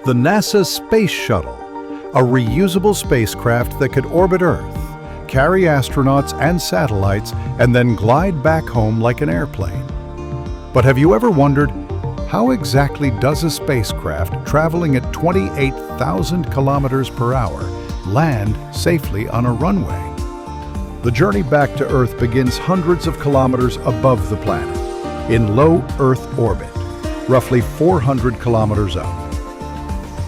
The NASA Space Shuttle, a reusable spacecraft that could orbit Earth, carry astronauts and satellites, and then glide back home like an airplane. But have you ever wondered, how exactly does a spacecraft traveling at 28,000 kilometers per hour land safely on a runway? The journey back to Earth begins hundreds of kilometers above the planet, in low Earth orbit, roughly 400 kilometers up.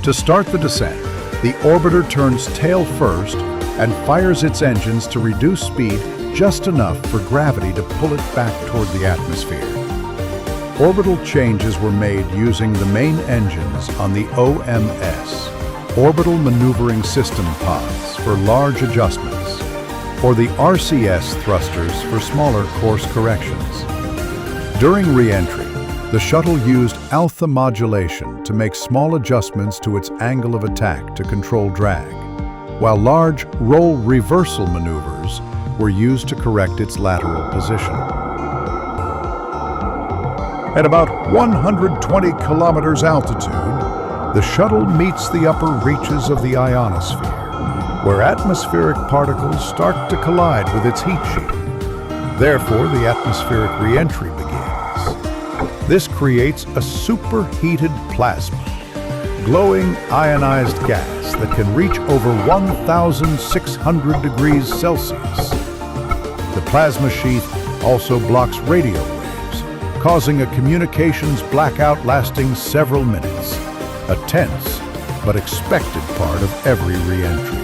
To start the descent, the orbiter turns tail first and fires its engines to reduce speed just enough for gravity to pull it back toward the atmosphere. Orbital changes were made using the main engines on the OMS, Orbital Maneuvering System pods, for large adjustments, or the RCS thrusters for smaller course corrections. During re-entry, the shuttle used alpha modulation to make small adjustments to its angle of attack to control drag, while large role reversal maneuvers were used to correct its lateral position. At about 120 kilometers altitude, the shuttle meets the upper reaches of the ionosphere, where atmospheric particles start to collide with its heat shield. Therefore, the atmospheric re-entry begins. This creates a superheated plasma, glowing ionized gas that can reach over 1,600 degrees Celsius. The plasma sheath also blocks radio waves, causing a communications blackout lasting several minutes, a tense but expected part of every re-entry.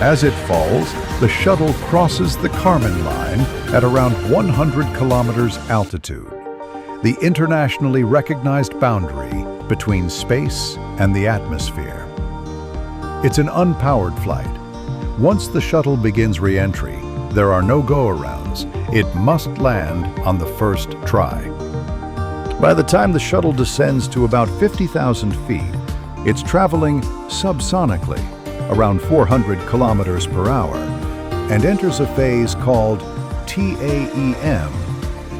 As it falls, the shuttle crosses the Kármán line at around 100 kilometers altitude, the internationally recognized boundary between space and the atmosphere. It's an unpowered flight. Once the shuttle begins re-entry, there are no go-arounds. It must land on the first try. By the time the shuttle descends to about 50,000 feet, it's traveling subsonically, around 400 kilometers per hour, and enters a phase called TAEM,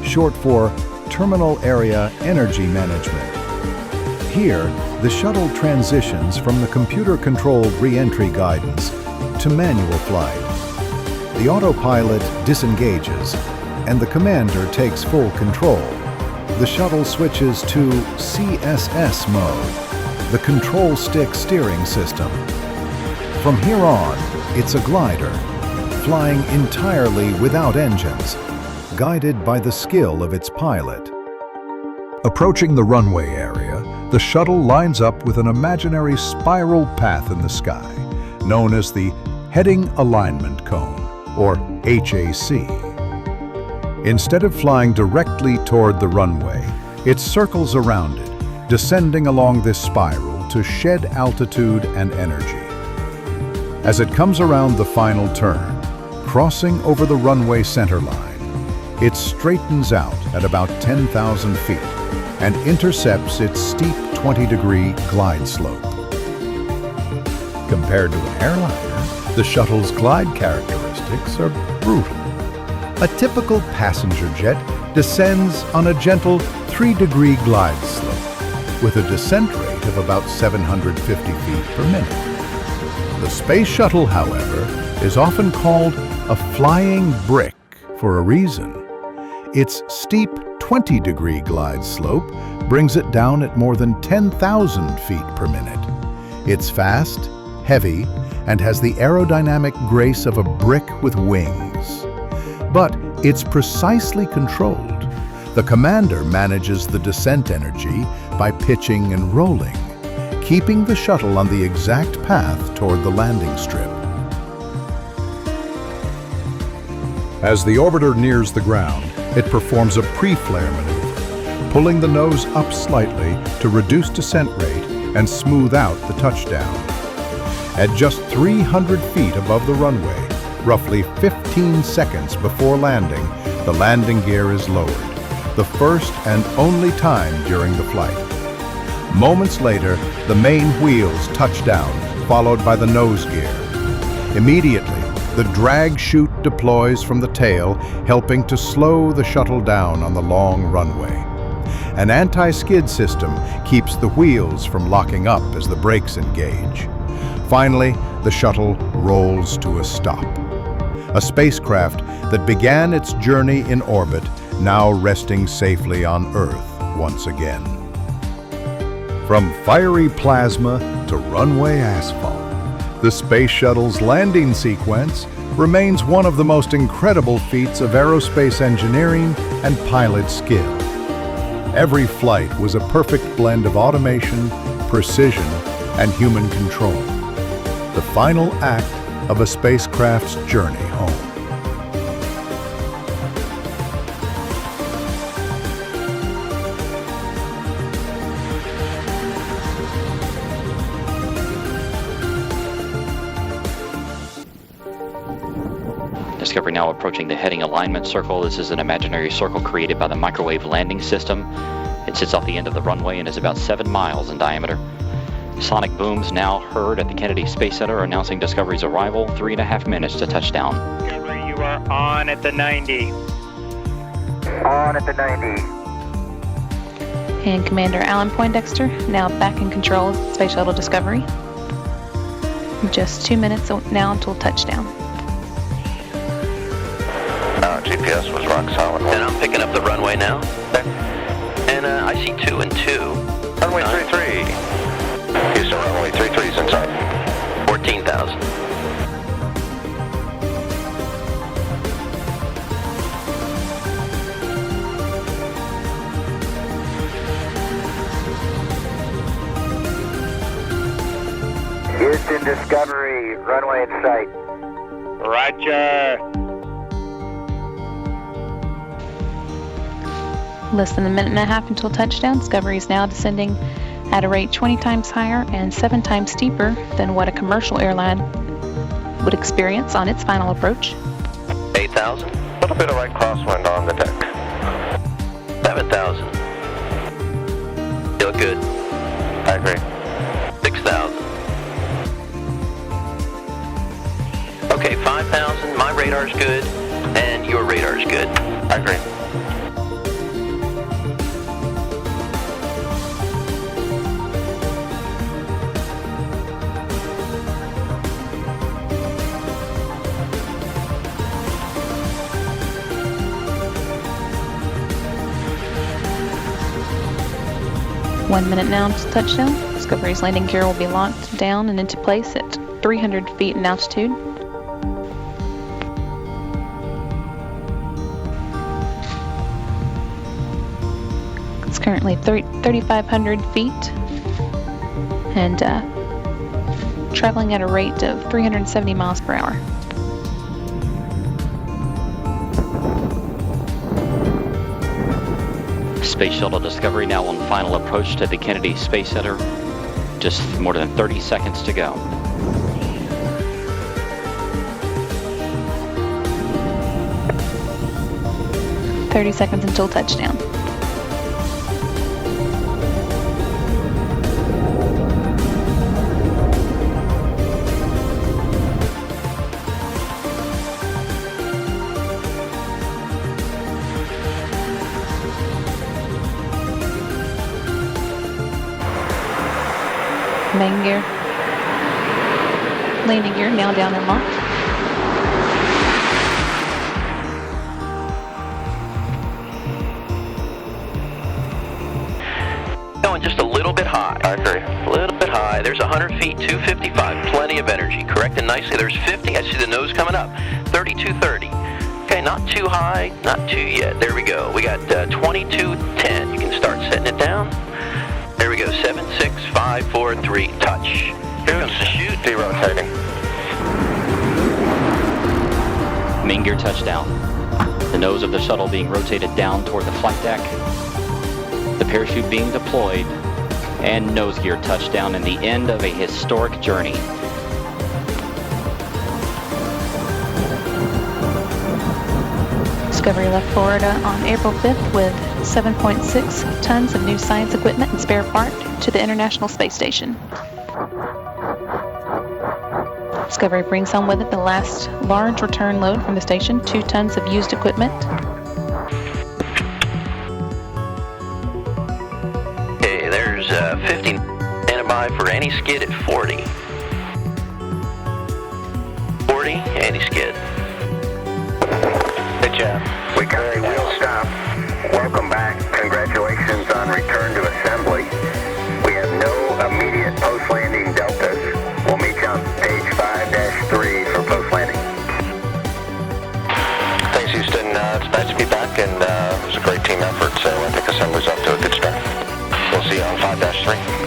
short for Terminal Area Energy Management. Here, the shuttle transitions from the computer-controlled re-entry guidance to manual flight. The autopilot disengages, and the commander takes full control. The shuttle switches to CSS mode, the control stick steering system. From here on, it's a glider, flying entirely without engines, guided by the skill of its pilot. Approaching the runway area, the shuttle lines up with an imaginary spiral path in the sky, known as the Heading Alignment Cone, or HAC. Instead of flying directly toward the runway, it circles around it, descending along this spiral to shed altitude and energy. As it comes around the final turn, crossing over the runway center line, it straightens out at about 10,000 feet and intercepts its steep 20-degree glide slope. Compared to an airliner, the shuttle's glide characteristics are brutal. A typical passenger jet descends on a gentle 3-degree glide slope with a descent rate of about 750 feet per minute. The Space Shuttle, however, is often called a flying brick for a reason. Its steep 20-degree glide slope brings it down at more than 10,000 feet per minute. It's fast, heavy, and has the aerodynamic grace of a brick with wings. But it's precisely controlled. The commander manages the descent energy by pitching and rolling, keeping the shuttle on the exact path toward the landing strip. As the orbiter nears the ground, it performs a pre-flare maneuver, pulling the nose up slightly to reduce descent rate and smooth out the touchdown. At just 300 feet above the runway, roughly 15 seconds before landing, the landing gear is lowered, the first and only time during the flight. Moments later, the main wheels touch down, followed by the nose gear. Immediately, the drag chute deploys from the tail, helping to slow the shuttle down on the long runway. An anti-skid system keeps the wheels from locking up as the brakes engage. Finally, the shuttle rolls to a stop. A spacecraft that began its journey in orbit, now resting safely on Earth once again. From fiery plasma to runway asphalt, the Space Shuttle's landing sequence remains one of the most incredible feats of aerospace engineering and pilot skill. Every flight was a perfect blend of automation, precision, and human control. The final act of a spacecraft's journey home. Discovery now approaching the heading alignment circle. This is an imaginary circle created by the microwave landing system. It sits off the end of the runway and is about 7 miles in diameter. Sonic booms now heard at the Kennedy Space Center announcing Discovery's arrival, 3.5 minutes to touchdown. Discovery, you are on at the 90. On at the 90. And Commander Alan Poindexter now back in control of Space Shuttle Discovery. Just 2 minutes now until touchdown. GPS was rock solid. And I'm picking up the runway now. Okay. And I see 2 and 2. Runway 33. Houston, runway 33 is inside. 14,000. Houston, Discovery, runway in sight. Roger. Less than 1.5 minutes until touchdown. Discovery is now descending at a rate 20 times higher and 7 times steeper than what a commercial airline would experience on its final approach. 8,000. A little bit of light crosswind on the deck. 7,000. You look good. I agree. 6,000. Okay, 5,000. My radar's good, and your radar's good. I agree. One minute now to touchdown. Discovery's landing gear will be locked down and into place at 300 feet in altitude. It's currently 3,500 feet and traveling at a rate of 370 miles per hour. Space Shuttle Discovery now on final approach to the Kennedy Space Center. Just more than 30 seconds to go. "30 seconds until touchdown." Main gear, landing gear now down and locked. Going just a little bit high. I agree. A little bit high. There's 100 feet, 255. Plenty of energy. Correcting nicely. There's 50. I see the nose coming up. 3230. Okay, not too high, not too yet. There we go. We got 2210. You can start setting it down. There we go. 7, 6, 5, 4, 3. Touch. Here comes the chute. Derotating. Main gear touchdown. The nose of the shuttle being rotated down toward the flight deck. The parachute being deployed. And nose gear touchdown and the end of a historic journey. Discovery left Florida on April 5th with 7.6 tons of new science equipment and spare part to the International Space Station. Discovery brings home with it the last large return load from the station, 2 tons of used equipment. 50. Stand by for anti-skid at 40. 40, anti-skid. Good job. We carry wheel stop. Welcome back. Congratulations on return to assembly. We have no immediate post-landing deltas. We'll meet you on page 5-3 for post-landing. Thanks, Houston. It's nice to be back, and it was a great team effort, so I think assembly's off to a good start. We'll see you on 5-3.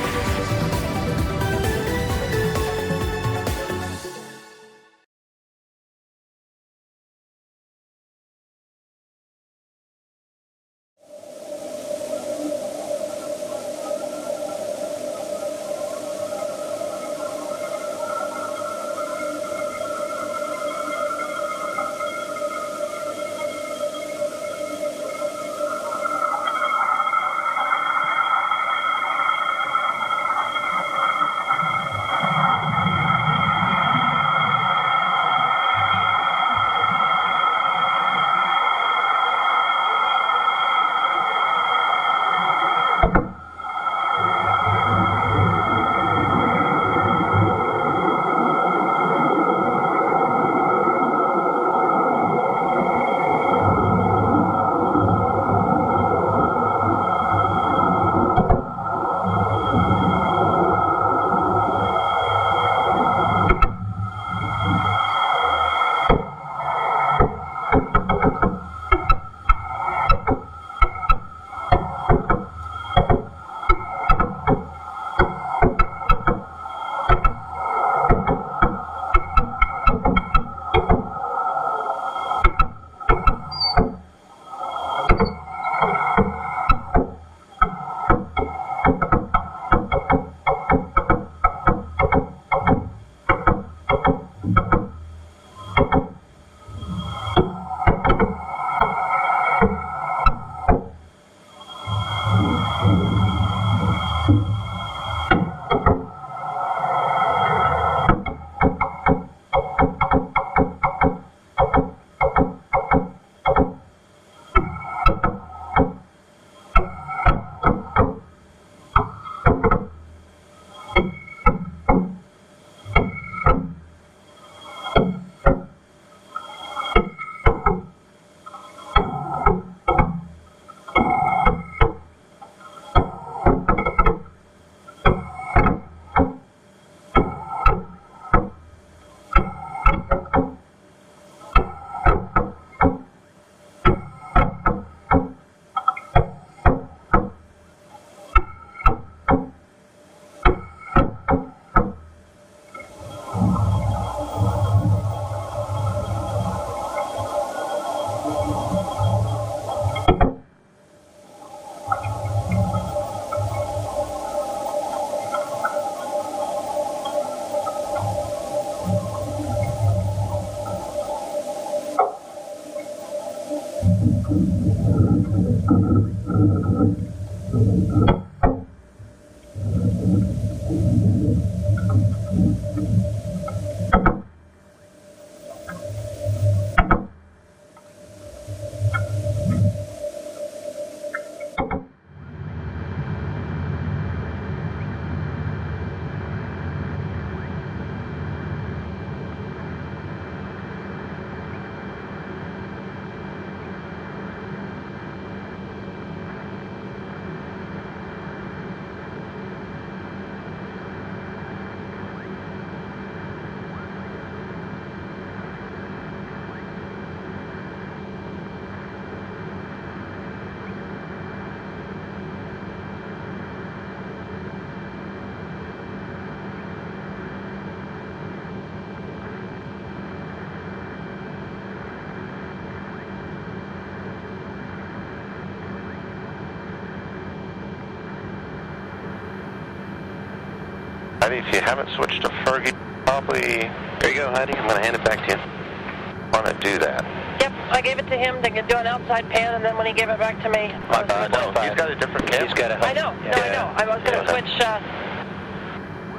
Heidi, if you haven't switched to Fergie, probably... There you go, Heidi. I'm going to hand it back to you. I want to do that. Yep, I gave it to him to do an outside pan, and then when he gave it back to me... No, he's got a different camera. He's got a... I know, no, I know. I was going to switch...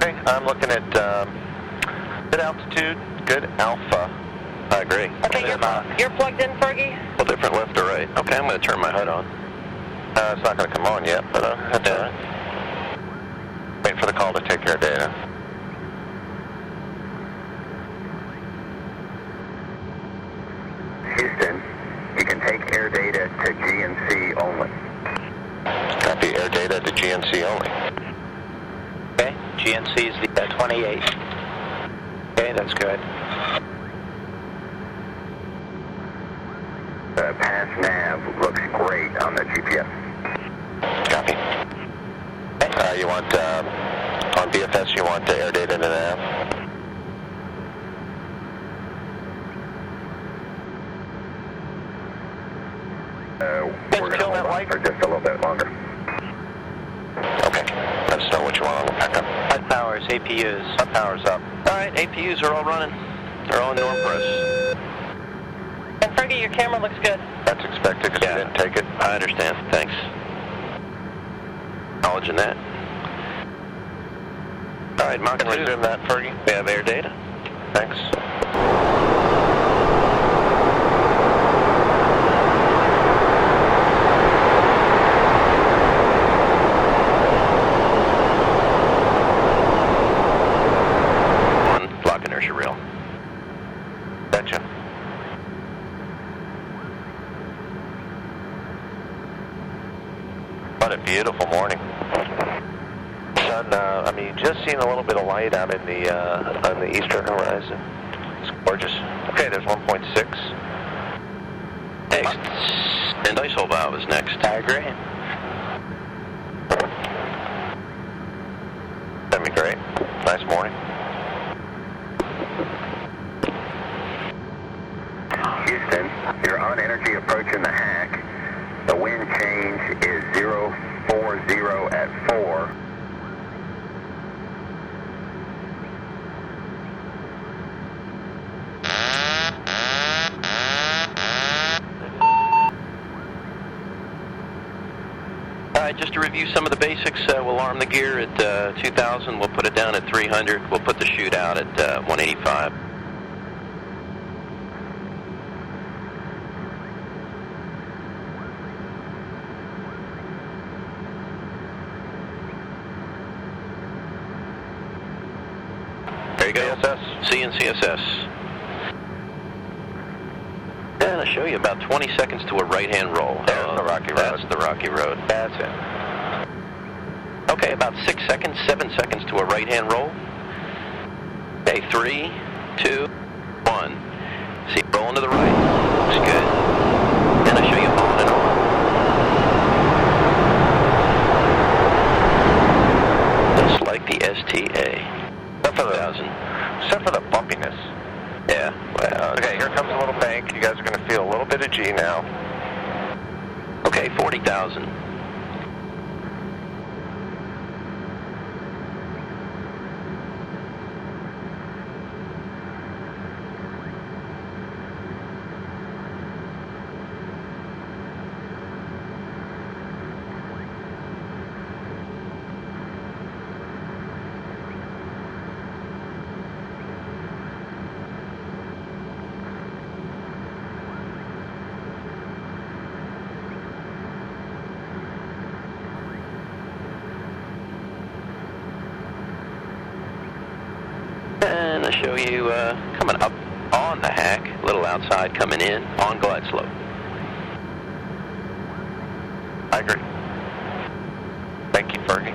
Okay, I'm looking at good altitude, good alpha. I agree. Okay, you're plugged in, Fergie? Well, different left or right. Okay, I'm going to turn my HUD on. It's not going to come on yet, but that's all right. wait for the call to take air data. Houston, you can take air data to GNC only. Copy, air data to GNC only. Okay, GNC is the 28. Okay, that's good. The pass nav looks great on the GPS. Copy. You want, on BFS, you want air data to nav? We're going to hold on for just a little bit longer. Okay. Let us know what you want on the backup. HUD powers, APUs. HUD power's up. All right, APUs are all running. They're all in norm press. And Fergie, your camera looks good. That's expected because you didn't take it. I understand. Thanks. Acknowledging that. All right, Mach 2. Resume that, Fergie. We have air data. Thanks. Block inertia rail. Gotcha. What a beautiful morning. Sun, just seeing a little bit of light out in the on the eastern horizon. It's gorgeous. Okay, there's 1.6. Next. And ISO valve is next. I agree. That'd be great. Nice morning. Houston, you're on energy approaching the hack. The wind change is 040 at 4. All right, just to review some of the basics, we'll arm the gear at 2,000. We'll put it down at 300. We'll put the chute out at 185. There you go. CSS. C and CSS. And I'll show you about 20 seconds to a right-hand roll. There's the rocky road. That's the rocky road. That's it. Okay, about 6 seconds, 7 seconds to a right-hand roll. Okay, 3, 2, 1. See, rolling to the right. Looks good. And I'll show you on and on. Just like the STA. Except for the bumpiness. Yeah. Well, okay, here comes a little bank. You guys are going to feel a little bit of G now. Okay, 40,000. And I'll show you coming up on the hack, a little outside coming in, on glide slope. I agree. Thank you, Fergie.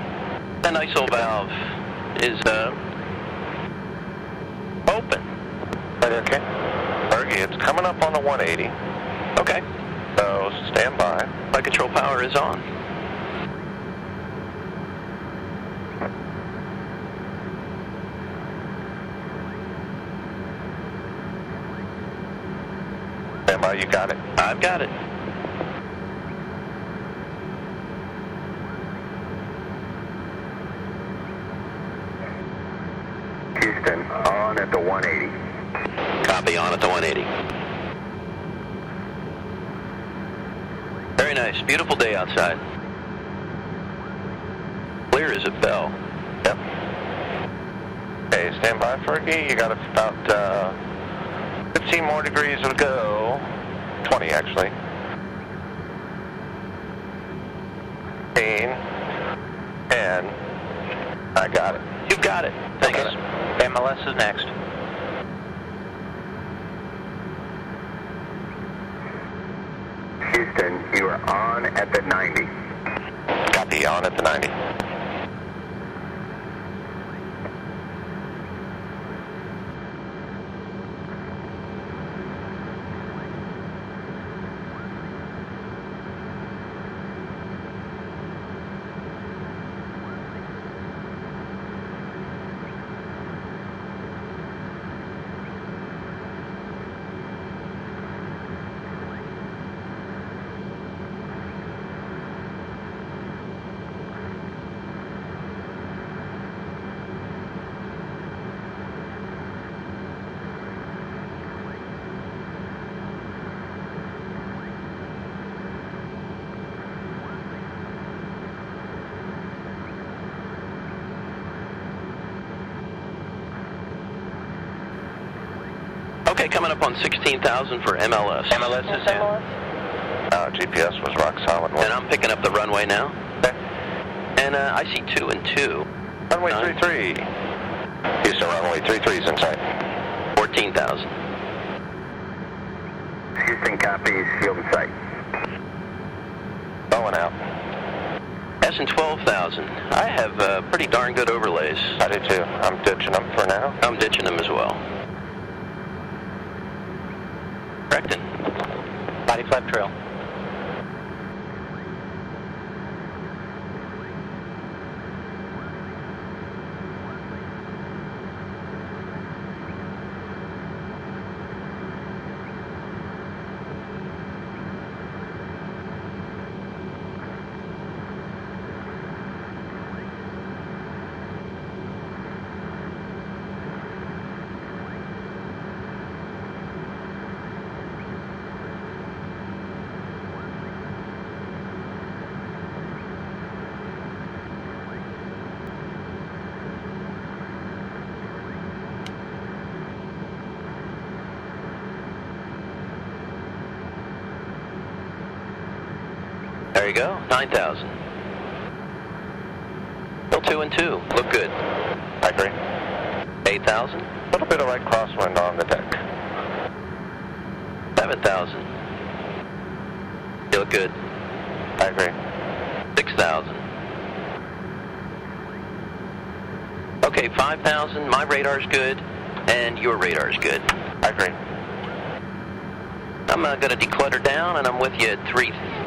And ISO valve is open. Okay. Fergie, it's coming up on the 180. Okay. So stand by. Flight control power is on. Stand by, you got it. I've got it. Houston, on at the 180. Copy, on at the 180. Very nice. Beautiful day outside. Clear as a bell. Yep. Okay, stand by, Fergie. You got about 15 more degrees to go. 20, actually. 15. 10. 9. I got it. You've got it. Thanks. MLS is next. Houston, you are on at the 90. Copy, on at the 90. Okay, coming up on 16,000 for MLS. MLS is in. GPS was rock solid. And I'm picking up the runway now. Okay. And I see 2 and 2. Runway 33. Houston, runway 33 is in sight. 14,000. Houston copies, field in sight. Going out. S and 12,000. I have pretty darn good overlays. I do too. I'm ditching them for now. I'm ditching them as well. Correcting. Body flap trail. There you go, 9,000. Still 2 and 2, look good. I agree. 8,000. A little bit of right crosswind on the deck. 7,000. You look good. I agree. 6,000. Okay, 5,000. My radar's good, and your radar's good. I agree. I'm going to declutter down, and I'm with you at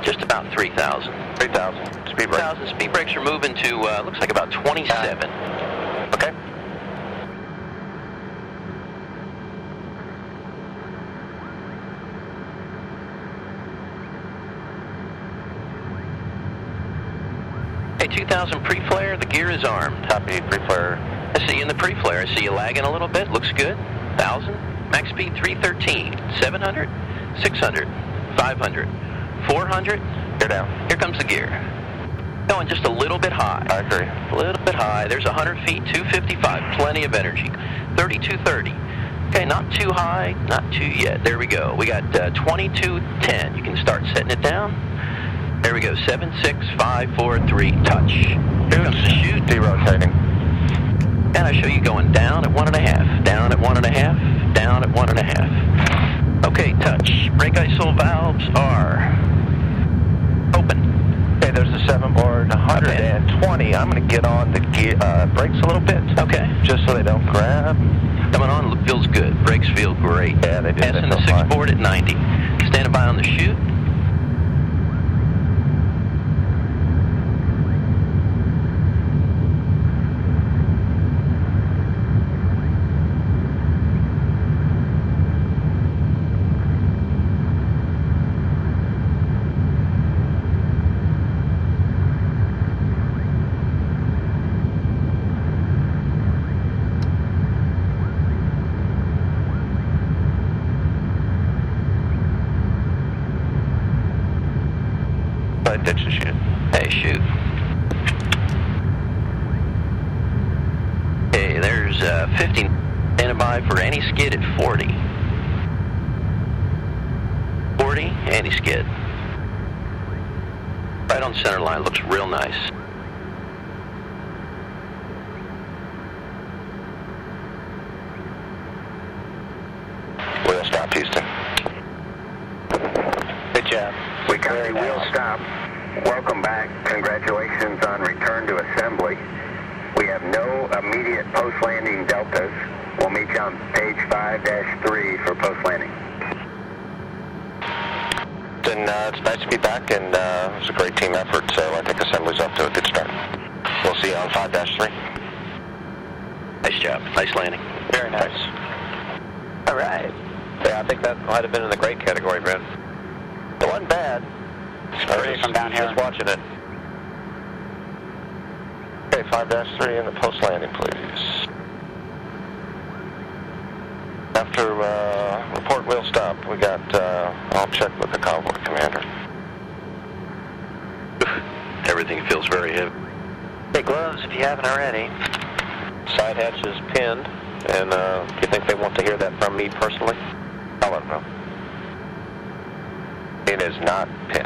just about 3,000. 3,000. Speed brake. 3,000 speed brakes are moving to, looks like about 27. Okay. Hey, 2,000 pre-flare, the gear is armed. Copy, pre-flare. I see you in the pre-flare. I see you lagging a little bit. Looks good. 1,000. Max speed 313. 700. 600. 500. 400. Gear down. Here comes the gear. Going just a little bit high. I agree. A little bit high. There's 100 feet, 255. Plenty of energy. 3230. Okay, not too high, not too yet. There we go. We got 2210. You can start setting it down. There we go. 7, 6, 5, 4, 3. Touch. Here comes the chute. Derotating. And I show you going down at 1.5. Down at 1.5. Down at 1.5. Okay, touch. Brake ISO valves are open. Okay, there's the 7-board, 120. I'm going to get on the gear, brakes a little bit. Okay. Just so they don't grab. Coming on, feels good. Brakes feel great. Yeah, they do. Passing the 6-board at 90. Standing by on the chute. Ditch the chute. Hey, shoot. Okay, there's 50. Standing by for anti-skid at 40. 40, anti-skid. Right on center line, looks real nice. We copy wheel stop. Welcome back. Congratulations on return to assembly. We have no immediate post-landing deltas. We'll meet you on page 5-3 for post-landing. Then it's nice to be back, and it was a great team effort, so I think assembly's off to a good start. We'll see you on 5-3. Nice job. Nice landing. Very nice. All right. Yeah, I think that might have been in the great category, Brent. It wasn't bad. Ready to come down here? Just watching it. Okay, 5-3 in the post-landing, please. After report wheel stop, we got, I'll check with the convoy commander. Everything feels very heavy. Take gloves if you haven't already. Side hatch is pinned, and do you think they want to hear that from me personally? I'll let them know. It is not pinned.